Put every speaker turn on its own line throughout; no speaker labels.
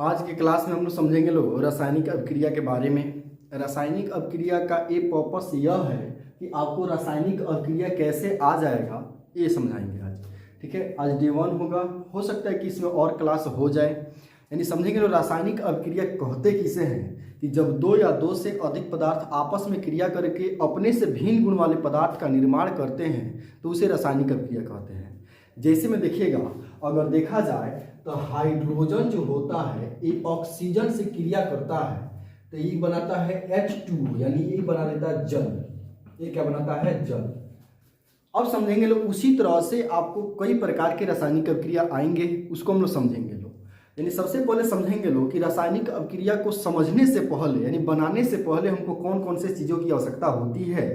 आज के क्लास में हम लोग समझेंगे लोग रासायनिक अभिक्रिया के बारे में। रासायनिक अभिक्रिया का एक पर्पस यह है कि आपको रासायनिक अभिक्रिया कैसे आ जाएगा ये समझाएंगे आज। ठीक है, आज डे 1 होगा, हो सकता है कि इसमें और क्लास हो जाए। यानी समझेंगे लोग रासायनिक अभिक्रिया कहते किसे हैं कि जब दो या दो से अधिक पदार्थ आपस में क्रिया करके अपने से भिन्न गुण वाले पदार्थ का निर्माण करते हैं तो उसे रासायनिक अभिक्रिया कहते हैं। जैसे में देखिएगा, अगर देखा जाए तो हाइड्रोजन जो होता है ये ऑक्सीजन से क्रिया करता है तो ये बनाता है H2, यानी ये बना देता है जल। ये क्या बनाता है? जल। अब समझेंगे लोग उसी तरह से आपको कई प्रकार के रासायनिक अभिक्रिया आएंगे, उसको हम लोग समझेंगे लोग। यानी सबसे पहले समझेंगे लोग कि रासायनिक अभिक्रिया को समझने से पहले यानी बनाने से पहले हमको कौन कौन से चीज़ों की आवश्यकता होती है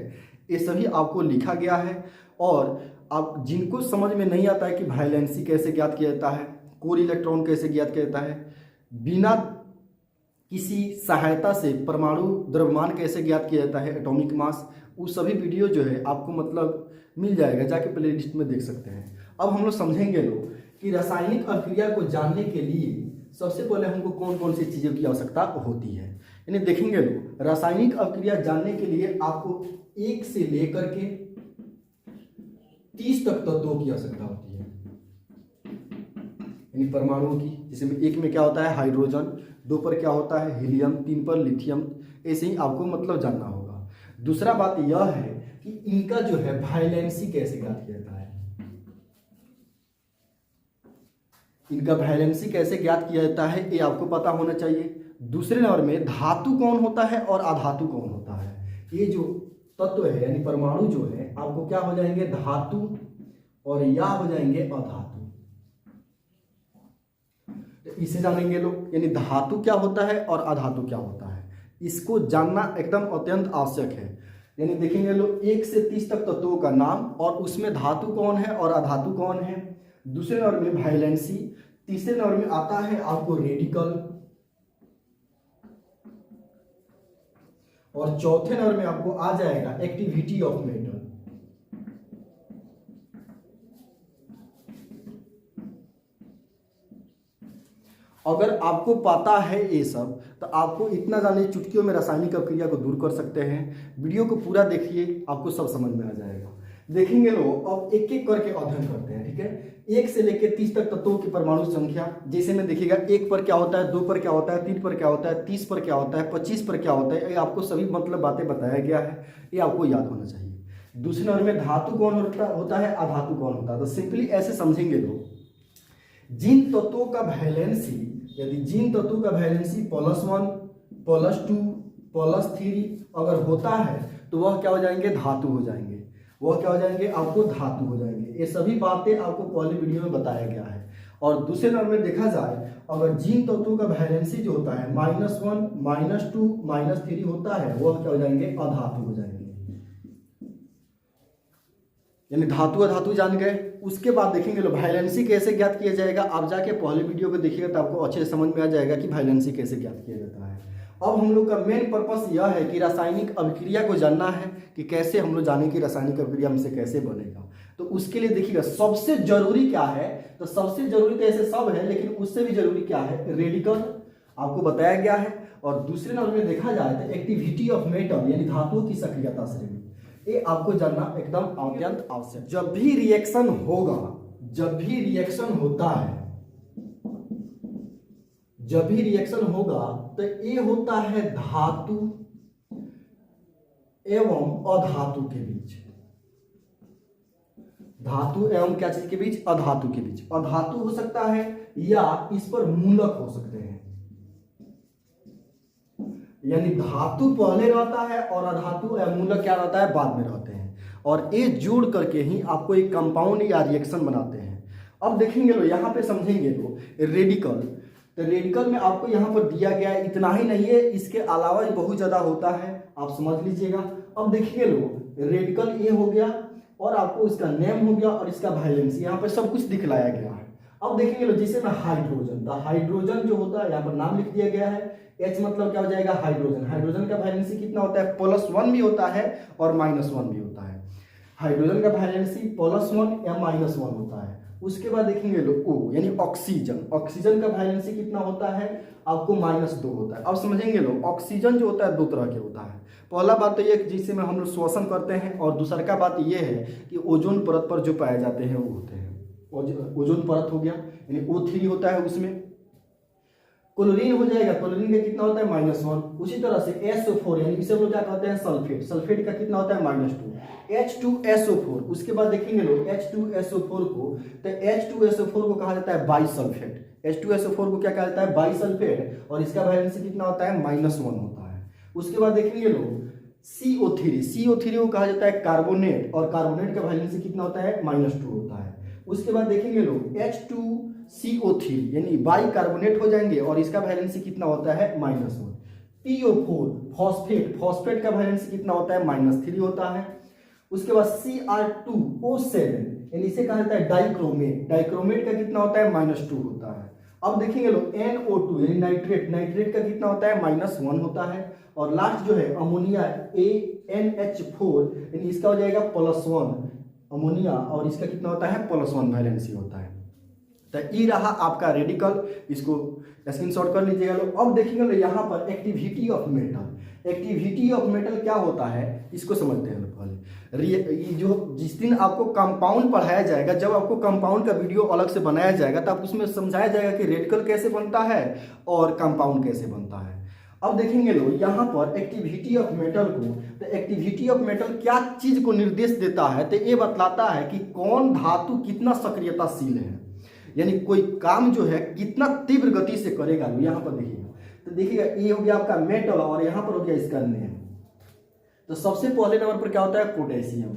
ये सभी आपको लिखा गया है। और आप जिनको समझ में नहीं आता है कि वैलेंसी कैसे ज्ञात किया जाता है, कोर इलेक्ट्रॉन कैसे ज्ञात किया जाता है, बिना किसी सहायता से परमाणु द्रव्यमान कैसे ज्ञात किया जाता है, एटॉमिक मास, वो सभी वीडियो जो है आपको मतलब मिल जाएगा, जाके प्ले लिस्ट में देख सकते हैं। अब हम लोग समझेंगे लोग कि रासायनिक अभिक्रिया को जानने के लिए सबसे पहले हमको कौन कौन सी चीज़ों की आवश्यकता होती है। यानी देखेंगे लोग रासायनिक अभिक्रिया जानने के लिए आपको 1 से लेकर के 30 तक तत्वों की आवश्यकता होती है, यानी परमाणुओं की। जैसे 1 में क्या होता है? हाइड्रोजन, 2 पर क्या होता है? हीलियम, 3 पर लिथियम। ऐसे ही आपको मतलब जानना होगा। दूसरा बात यह है कि इनका जो है वैलेंसी कैसे ज्ञात किया जाता है। इनका वैलेंसी कैसे ज्ञात किया जाता है ये आपको पता होना चाहिए। दूसरे नंबर में धातु कौन होता है और अधातु कौन होता है। ये जो तत्व है यानी परमाणु जो है आपको क्या हो जाएंगे? धातु, और या हो जाएंगे अधातु। तो इसे जानेंगे लोग, यानी धातु क्या होता है और अधातु क्या होता है, इसको जानना एकदम अत्यंत आवश्यक है। यानी देखेंगे लोग 1 से 30 तक तत्वों का नाम और उसमें धातु कौन है और अधातु कौन है। दूसरे नंबर में वैलेंसी। तीसरे नंबर में आता है आपको रेडिकल, और चौथे नंबर में आपको आ जाएगा एक्टिविटी ऑफ मेटल। अगर आपको पता है ये सब तो आपको इतना जाने चुटकियों में रासायनिक अभिक्रिया को दूर कर सकते हैं। वीडियो को पूरा देखिए, आपको सब समझ में आ जाएगा। देखेंगे लोग अब एक एक करके अध्ययन करते हैं। ठीक है, 1 से लेकर 30 तक तत्वों की परमाणु संख्या। जैसे में देखिएगा 1 पर क्या होता है, 2 पर क्या होता है, 3 पर क्या होता है, 30 पर क्या होता है, 25 पर क्या होता है, ये आपको सभी मतलब बातें बताया गया है, ये आपको याद होना चाहिए। दूसरे नंबर में धातु कौन होता है, अधातु कौन होता है। तो सिंपली ऐसे समझेंगे लोग, जिन तत्वों का वैलेंसी, यदि जिन तत्वों का वैलेंसी +1, +2, +3 अगर होता है तो वह क्या हो जाएंगे? धातु हो जाएंगे। वह क्या हो जाएंगे? आपको धातु हो जाएंगे। ये सभी बातें आपको पहले वीडियो में बताया गया है। और दूसरे नंबर में देखा जाए, अगर जिन तत्वों का वैलेंसी जो होता है -1, -2, -3 होता है वह क्या हो जाएंगे? अधातु हो जाएंगे। यानी धातु अधातु जान गए। उसके बाद देखेंगे लो वैलेंसी कैसे ज्ञात किया जाएगा। आप जाके पहले वीडियो को देखिएगा तो आपको अच्छे से समझ में आ जाएगा कि वैलेंसी कैसे ज्ञात किया जाता है। अब हम लोग का मेन पर्पस यह है कि रासायनिक अभिक्रिया को जानना है कि कैसे हम लोग जाने की रासायनिक अभिक्रिया हमसे कैसे बनेगा। तो उसके लिए देखिएगा सबसे जरूरी क्या है, तो सबसे जरूरी तो ऐसे सब है लेकिन उससे भी जरूरी क्या है? रेडिकल आपको बताया गया है। और दूसरे नंबर में देखा जाए तो एक्टिविटी ऑफ मेटल यानी धातुओं की सक्रियता श्रेणी, ये आपको जानना एकदम अत्यंत आवश्यक। जब भी रिएक्शन होगा, जब भी रिएक्शन होता है, जब भी रिएक्शन होगा तो ये होता है धातु एवं अधातु के बीच। धातु एवं क्या चीज के बीच? अधातु के बीच। अधातु हो सकता है या इस पर मूलक हो सकते हैं। यानी धातु पहले रहता है और अधातु या मूलक क्या रहता है? बाद में रहते हैं। और ये जोड़ करके ही आपको एक कंपाउंड या रिएक्शन बनाते हैं। अब देखेंगे लो यहाँ पे समझेंगे लो रेडिकल। तो रेडिकल में आपको यहाँ पर दिया गया है, इतना ही नहीं है, इसके अलावा बहुत ज्यादा होता है, आप समझ लीजिएगा। अब देखिए लो रेडिकल ये हो गया और आपको इसका नेम हो गया और इसका वैलेंसी यहाँ पर सब कुछ दिखलाया गया है। अब देखेंगे लो जैसे में हाइड्रोजन, तो हाइड्रोजन जो होता है यहाँ पर नाम लिख दिया गया है। H मतलब क्या हो जाएगा? हाइड्रोजन। हाइड्रोजन का वैलेंसी कितना होता है? +1 भी होता है और -1 भी होता है। हाइड्रोजन का वैलेंसी +1 या -1 होता है। उसके बाद देखेंगे लोग O यानी ऑक्सीजन। ऑक्सीजन का वैलेंसी कितना होता है आपको -2 होता है। अब समझेंगे लोग ऑक्सीजन जो होता है दो तरह के होता है। पहला बात तो ये जिससे में हम लोग श्वसन करते हैं, और दूसरा का बात ये है कि ओजोन परत पर जो पाए जाते हैं वो होते हैं ओजोन परत हो गया, यानी O3 होता है उसमें। क्लोरीन हो जाएगा, क्लोरीन का कितना होता है -1। उसी तरह से SO4 यानी इसे हम लोग क्या कहते हैं सल्फेट, सल्फेट का कितना होता है -2। H2SO4, उसके बाद देखेंगे लोग H2SO4 को, तो H2SO4 को कहा जाता है बाइसल्फेट। H2SO4 को क्या कहा जाता है बाइसल्फेट, और इसका वैलेंसी कितना होता है -1 होता है। उसके बाद देखेंगे लोग CO3, CO3 को कहा जाता है कार्बोनेट, और कार्बोनेट का वैलेंसी कितना होता है -2 होता है। उसके बाद देखेंगे लोग H2CO3 यानी बाई कार्बोनेट हो जाएंगे, और इसका वैलेंसी कितना होता है -1। PO4 फॉस्फेट, फॉस्फेट का वैलेंसी कितना होता है -3 होता है। उसके बाद Cr2O7 यानी इसे कहा जाता है डाइक्रोमेट, डाइक्रोमेट का कितना होता है -2 होता है। अब देखेंगे लोग NO2 यानी नाइट्रेट, नाइट्रेट का कितना होता है -1 होता है। और लास्ट जो है अमोनिया ANH4 यानी इसका हो जाएगा +1 अमोनिया, और इसका कितना होता है +1 वैलेंसी होता है। तो ये रहा आपका रेडिकल, इसको स्क्रीनशॉट कर लीजिएगा लोग। अब देखेंगे यहाँ पर activity of metal, activity of metal क्या होता है इसको समझते हैं पहले। ये जो जिस दिन आपको कंपाउंड पढ़ाया जाएगा, जब आपको कंपाउंड का वीडियो अलग से बनाया जाएगा, तो आप उसमें समझाया जाएगा कि रेडिकल कैसे बनता है और कंपाउंड कैसे बनता है। अब देखेंगे लोग यहाँ पर एक्टिविटी ऑफ मेटल को, तो एक्टिविटी ऑफ मेटल क्या चीज को निर्देश देता है, तो ये बतलाता है कि कौन धातु कितना सक्रियताशील है, यानी कोई काम जो है कितना तीव्र गति से करेगा। यहाँ पर देखिएगा, तो देखिएगा ये हो गया आपका मेटल, और यहाँ पर हो गया इसका नेम। तो सबसे पहले नंबर पर क्या होता है पोटेशियम,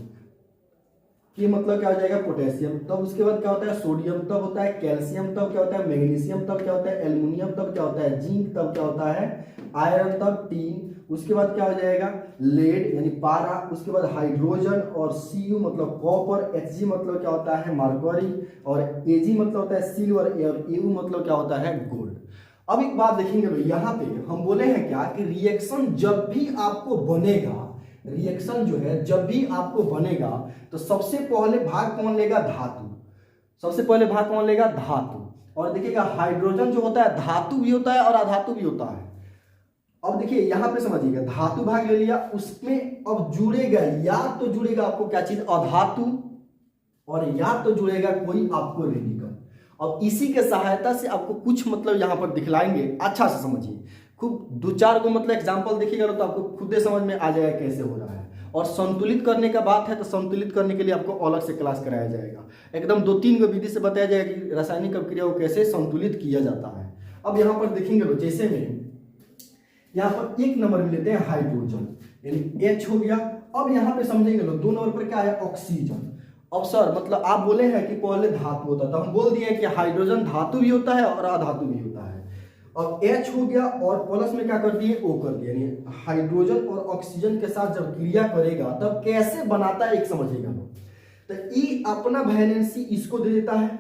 कि मतलब क्या हो जाएगा पोटेशियम। तब उसके बाद क्या होता है सोडियम, तब होता है कैल्शियम, तब क्या होता है मैग्नीशियम, तब क्या होता है एल्युमिनियम, तब क्या होता है जिंक, तब क्या होता है आयरन, तब टीन। उसके बाद क्या हो जाएगा लेड यानी पारा। उसके बाद हाइड्रोजन, और Cu मतलब कॉपर, Hg मतलब क्या होता है मरकरी, और Ag मतलब होता है सिल्वर, और Au मतलब क्या होता है गोल्ड। अब एक बात देखेंगे भाई, यहाँ पे हम बोले हैं क्या कि रिएक्शन जब भी आपको बनेगा, रिएक्शन जो है जब भी आपको बनेगा, तो सबसे पहले भाग कौन लेगा धातु, सबसे पहले भाग कौन लेगा धातु। और देखिएगा हाइड्रोजन जो होता है धातु भी होता है और अधातु भी होता है। अब देखिए यहाँ पे समझिएगा धातु भाग ले लिया, उसमें अब जुड़ेगा, या तो जुड़ेगा आपको क्या चीज अधातु, और या तो जुड़ेगा कोई आपको रेडिकल। अब इसी के सहायता से आपको कुछ मतलब यहाँ पर दिखलाएंगे, अच्छा से समझिए, खूब 2-4 को मतलब एग्जाम्पल देखिएगा तो आपको खुद ही समझ में आ जाएगा कैसे हो रहा है। और संतुलित करने का बात है तो संतुलित करने के लिए आपको अलग से क्लास कराया जाएगा, एकदम 2-3 विधि से बताया जाएगा कि रासायनिक अभिक्रिया को कैसे संतुलित किया जाता है। अब यहाँ पर देखेंगे जैसे में यहाँ पर 1 नंबर में लेते हैं हाइड्रोजन यानी H हो गया। अब यहाँ पे समझेंगे लोग 2 नंबर पर क्या है ऑक्सीजन। अब सर मतलब आप बोले हैं कि पहले धातु होता था, हम बोल दिए कि हाइड्रोजन धातु भी होता है और अधातु भी होता है। अब H हो गया और प्लस में क्या कर दिए O कर दिया, यानी हाइड्रोजन और ऑक्सीजन के साथ जब क्रिया करेगा तब कैसे बनाता है एक समझिएगा लोग। तो E अपना वैलेंसी इसको दे देता है,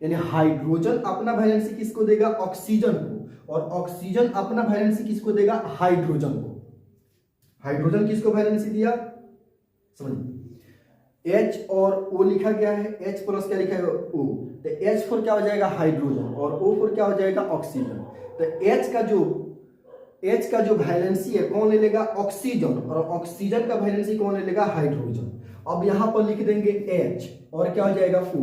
यानी हाइड्रोजन अपना वैलेंसी किसको देगा ऑक्सीजन को, और ऑक्सीजन अपना वैलेंसी किसको देगा हाइड्रोजन को। हाइड्रोजन किसको वैलेंसी दिया समझिए, H और O लिखा गया है, H प्लस क्या लिखा है O, तो H फॉर क्या हो जाएगा हाइड्रोजन और O फॉर क्या हो जाएगा ऑक्सीजन। तो H का जो वैलेंसी है कौन ले लेगा ऑक्सीजन, और ऑक्सीजन का वैलेंसी कौन ले लेगा हाइड्रोजन। अब यहाँ पर लिख देंगे H और क्या हो जाएगा O।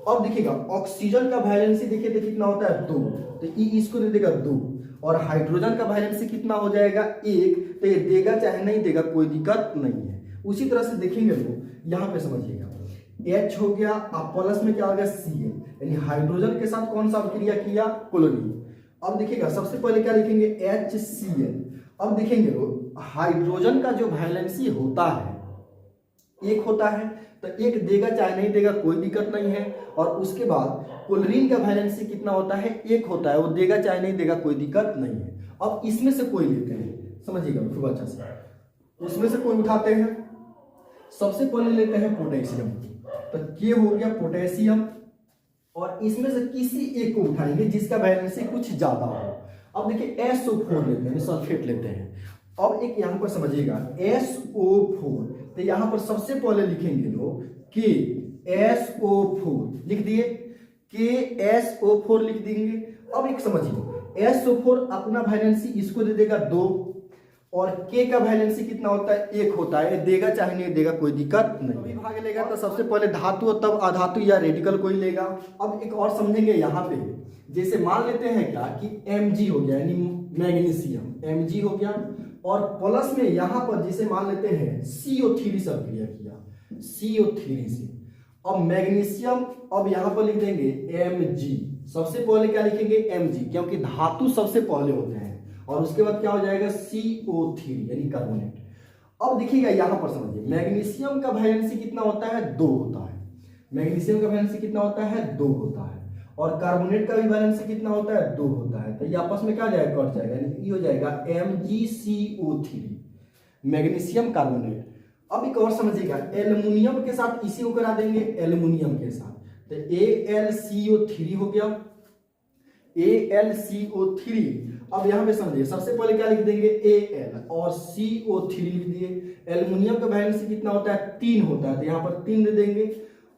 अब देखिएगा ऑक्सीजन का वैलेंसी देखिए तो कितना होता है 2, तो E इसको दे देगा 2, और हाइड्रोजन का वैलेंसी कितना हो जाएगा 1, तो ये देगा चाहे नहीं देगा कोई दिक्कत नहीं है। उसी तरह से देखेंगे तो यहाँ पे समझिएगा H हो गया, अब प्लस में क्या हो गया Cl, यानी हाइड्रोजन के साथ कौन सा अभिक्रिया किया क्लोरीन। अब देखिएगा सबसे पहले क्या लिखेंगे HCl। अब देखेंगे लोग हाइड्रोजन का जो वैलेंसी होता है 1 होता है, तो 1 देगा चाहे नहीं देगा कोई दिक्कत नहीं है। और उसके बाद क्लोरीन का वैलेंसी कितना होता है 1 होता है, वो देगा चाहे नहीं देगा कोई दिक्कत नहीं है। अब इसमें से कोई लेते हैं समझिएगा खूब अच्छा से, उसमें से कोई उठाते हैं, सबसे पहले लेते हैं पोटेशियम, तो ये हो गया पोटेशियम, और इसमें से किसी एक को उठाएंगे जिसका वैलेंसी कुछ ज्यादा हो। अब देखिए SO4 लेते हैं, सल्फेट लेते हैं। अब एक यहाँ पर समझिएगा SO4, तो यहाँ पर सबसे पहले लिखेंगे लोग K KSO4 लिख दिए, KSO4 लिख देंगे। अब एक समझिए, SO4 अपना वैलेंसी इसको दे देगा 2 और K का वैलेंसी कितना होता है, 1 होता है। देगा चाहे नहीं देगा कोई दिक्कत नहीं। भाग लेगा तो सबसे पहले धातु तब अधातु या रेडिकल को ही लेगा। अब एक और समझेंगे यहाँ पे, जैसे मान लेते हैं क्या कि Mg हो गया यानी मैग्नीशियम, Mg हो गया और प्लस में यहाँ पर जिसे मान लेते हैं CO3 से क्रिया किया, CO3 से। अब मैग्नीशियम, अब यहाँ पर लिख देंगे Mg। सबसे पहले क्या लिखेंगे, Mg, क्योंकि धातु सबसे पहले होते हैं और उसके बाद क्या हो जाएगा CO3 यानी कार्बोनेट। अब देखिएगा यहाँ पर समझिए, मैग्नीशियम का वैलेंसी कितना होता है, 2 होता है। मैग्नीशियम का वैलेंसी कितना होता है, 2 होता है और कार्बोनेट का भी वैलेंसी कितना होता है, 2 होता है। तो ये आपस में क्या हो जाएगा, कट जाएगा, यानी ये हो जाएगा MgCO3 मैग्नीशियम कार्बोनेट। अब एक और समझिएगा, एल्युमिनियम के साथ इसी को करा देंगे, एल्युमिनियम के साथ तो AlCO3 हो गया, AlCO3। अब यहां पे समझिए, सबसे पहले क्या लिख देंगे, Al और CO3 लिख दिए। एल्युमिनियम का वैलेंसी कितना होता है, 3 होता है, तो यहाँ पर 3 दे देंगे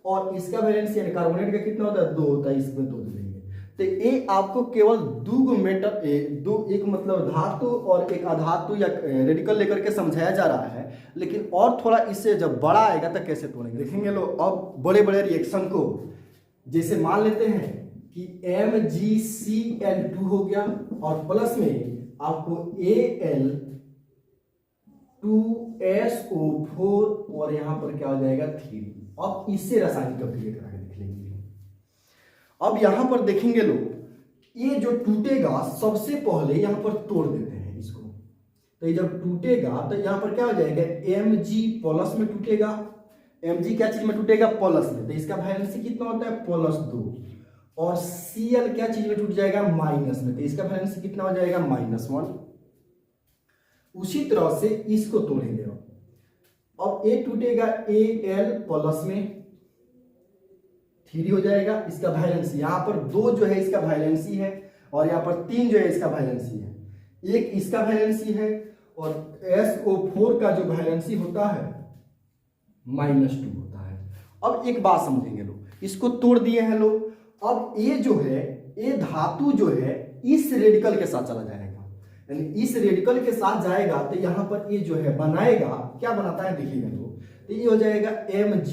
और इसका वैलेंसी यानी कार्बोनेट का कितना होता है, 2 होता है, इसमें 2 दे देंगे। तो ये आपको केवल दो मेटल, एक मतलब धातु और एक अधातु या रेडिकल लेकर के समझाया जा रहा है, लेकिन और थोड़ा इससे जब बड़ा आएगा तो कैसे तोड़ेंगे देखेंगे लोग। अब बड़े बड़े रिएक्शन को जैसे मान लेते हैं कि MgCl2 हो गया और प्लस में आपको Al2SO4 और यहां पर क्या हो जाएगा 3। अब इससे रासायनिक अभिक्रिया करा के देख लेंगे। अब यहां पर देखेंगे लोग, ये जो टूटेगा सबसे पहले यहां पर तोड़ देते हैं इसको। तो ये जब टूटेगा तो यहां पर क्या हो जाएगा, Mg प्लस में टूटेगा। Mg क्या चीज में टूटेगा, प्लस में, तो इसका वैलेंसी कितना होता है, +2 और Cl क्या चीज में टूट जाएगा, माइनस में, तो इसका वैलेंसी कितना हो जाएगा, -1। उसी तरह से इसको तोड़ेंगे। अब A टूटेगा Al प्लस में 3 हो जाएगा, इसका वैलेंसी यहाँ पर 2 जो है इसका वैलेंसी है और यहाँ पर 3 जो है इसका वैलेंसी है, 1 इसका वैलेंसी है और SO4 का जो वैलेंसी होता है -2 होता है। अब एक बात समझेंगे लोग, इसको तोड़ दिए हैं लोग। अब ये जो है, ये धातु जो है इस रेडिकल के साथ चला जाएगा, यानी इस रेडिकल के साथ जाएगा तो यहाँ पर ये जो है बनाएगा, क्या बनाता है देखिएगा लोग, तो ये हो जाएगा Mg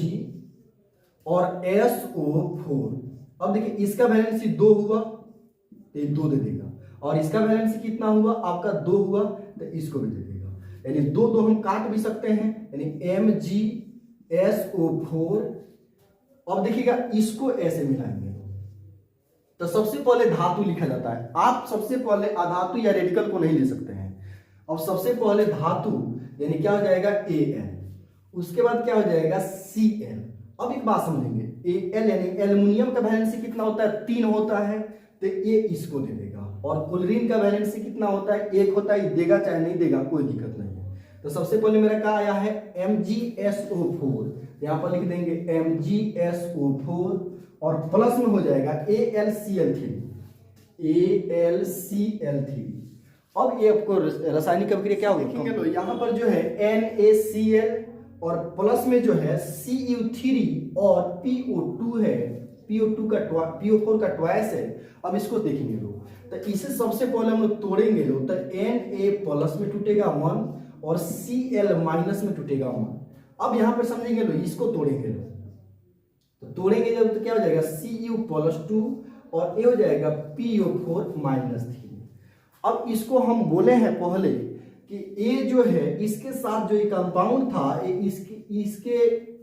और SO4। अब देखिए इसका वैलेंसी 2 हुआ तो ये 2 दे देगा और इसका वैलेंसी कितना हुआ आपका, 2 हुआ तो इसको भी दे देगा, यानी 2 हम काट भी सकते हैं, यानी MgSO4। अब देखिएगा इसको ऐसे मिलाएंगे तो सबसे पहले धातु लिखा जाता है। आप सबसे पहले अधातु या रेडिकल को नहीं ले सकते हैं। अब सबसे पहले धातु यानी क्या हो जाएगा, Al, उसके बाद क्या हो जाएगा Cl। अब एक बात समझेंगे, Al यानी एल्युमिनियम का वैलेंसी कितना होता है, 3 होता है, तो ये इसको दे देगा और क्लोरीन का वैलेंसी कितना होता है, 1 होता है, देगा चाहे नहीं देगा कोई दिक्कत नहीं है। तो सबसे पहले मेरा क्या आया है, MgSO4, यहाँ पर लिख देंगे MgSO4 और प्लस में हो जाएगा AlCl3, AlCl3। अब ये आपको रासायनिक अभिक्रिया क्या होगी, लो यहाँ पर जो है NaCl और प्लस में जो है Cu3 और PO2 है, PO4 का ट्वाइस है। अब इसको देखेंगे लोग, तो इसे सबसे पहले हम लोग तोड़ेंगे लोग, तो Na प्लस में टूटेगा 1 और Cl माइनस में टूटेगा 1। अब यहाँ पर समझेंगे लोग, इसको तोड़ेंगे लोग, तो तोड़ेंगे जब तो क्या हो जाएगा Cu+2 और ये हो जाएगा PO4 -3। अब इसको हम बोले हैं पहले कि ये जो है इसके साथ जो ये कंपाउंड था ये इसके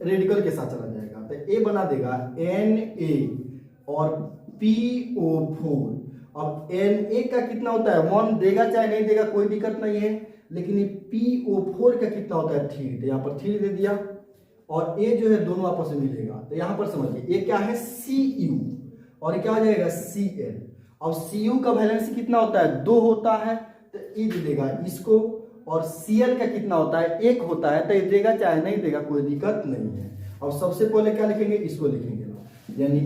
रेडिकल के साथ चला जाएगा, तो ये बना देगा Na और PO4। अब Na का कितना होता है, 1 देगा चाहे नहीं देगा कोई दिक्कत नहीं है, लेकिन ये PO4 का कितना होता है, 3, तो यहाँ पर 3 दे दिया और ये जो है दोनों आपस में मिलेगा। तो यहाँ पर समझिए ये क्या है Cu और ये क्या हो जाएगा Cl। अब Cu का वैलेंसी कितना होता है, 2 होता है, तो ये दे देगा इसको और Cl का कितना होता है, 1 होता है, तो ये देगा चाहे नहीं देगा कोई दिक्कत नहीं है। अब सबसे पहले क्या लिखेंगे, इसको लिखेंगे यानी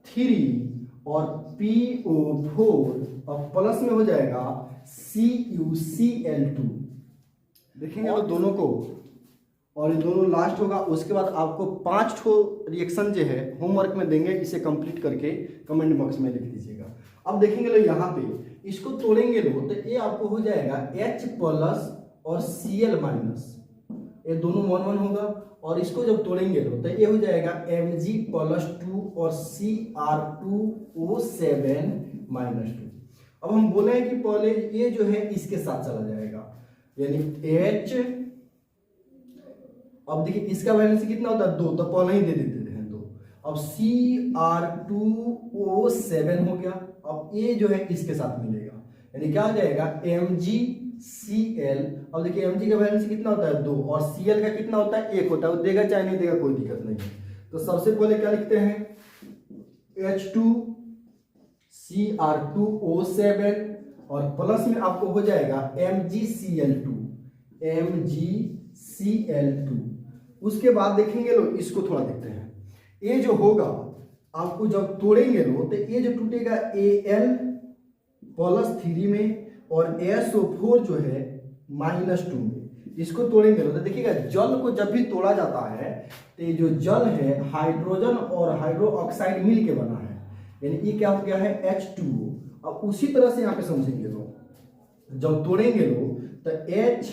Na3 और PO4 और प्लस में हो जाएगा CuCl2। देखेंगे दोनों को और ये दोनों लास्ट होगा। उसके बाद आपको 5 ठो रिएक्शन जो है होमवर्क में देंगे, इसे कंप्लीट करके कमेंट बॉक्स में लिख दीजिएगा। अब देखेंगे लो यहाँ पे इसको तोड़ेंगे लो तो ये आपको हो जाएगा H+ और Cl-, ये दोनों 1 1 होगा। और इसको जब तोड़ेंगे लो तो ये हो जाएगा Mg+2 और Cr2O7-2। अब हम बोले हैं कि पहले ये जो है इसके साथ चला जाएगा, यानी H, अब देखिए इसका वैलेंसी कितना होता है 2, तो पहले ही दे देते हैं 2। अब Cr2O7 हो गया। अब ये जो है इसके साथ मिलेगा, यानी क्या हो जाएगा MgCl। अब देखिए Mg का वैलेंसी कितना होता है 2 और Cl का कितना होता है 1 होता है, वो देगा चाहे नहीं देगा कोई दिक्कत नहीं है। तो सबसे पहले क्या लिखते हैं H2Cr2O7 और प्लस में आपको हो जाएगा MgCl2। उसके बाद देखेंगे लोग इसको थोड़ा देखते हैं। ये जो होगा आपको जब तोड़ेंगे लोग तो ये जो टूटेगा Al+3 में और SO4 जो है -2 में, इसको तोड़ेंगे लोग तो देखिएगा जल को जब भी तोड़ा जाता है तो ये जो जल है हाइड्रोजन और हाइड्रोक्साइड मिल के बना है, यानी ये क्या हो गया है H2O। अब उसी तरह से यहाँ पे समझेंगे लोग, जब तोड़ेंगे लोग तो H+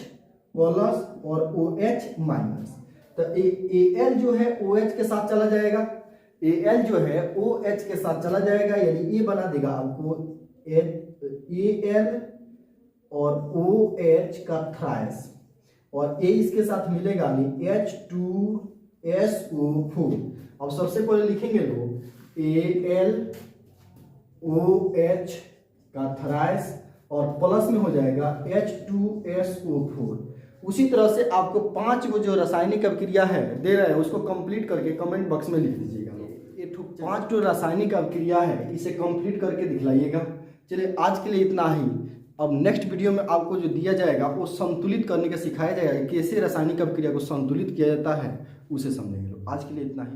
और OH-, तो Al जो है OH के साथ चला जाएगा, Al जो है OH के साथ चला जाएगा, यानी ये बना देगा आपको Al और OH का थ्राइस, और A इसके साथ मिलेगा नहीं H2SO4। अब सबसे पहले लिखेंगे लोग AlOH का थ्राइस और प्लस में हो जाएगा H2SO4। उसी तरह से आपको 5 वो जो रासायनिक अभिक्रिया है दे रहे हैं उसको कंप्लीट करके कमेंट बॉक्स में लिख दीजिएगा। ये 5 जो रासायनिक अभिक्रिया है इसे कंप्लीट करके दिखलाइएगा। चलिए आज के लिए इतना ही। अब नेक्स्ट वीडियो में आपको जो दिया जाएगा वो संतुलित करने का सिखाया जाएगा, कैसे रासायनिक अभिक्रिया को संतुलित किया जाता है उसे समझेंगे लोग। आज के लिए इतना ही।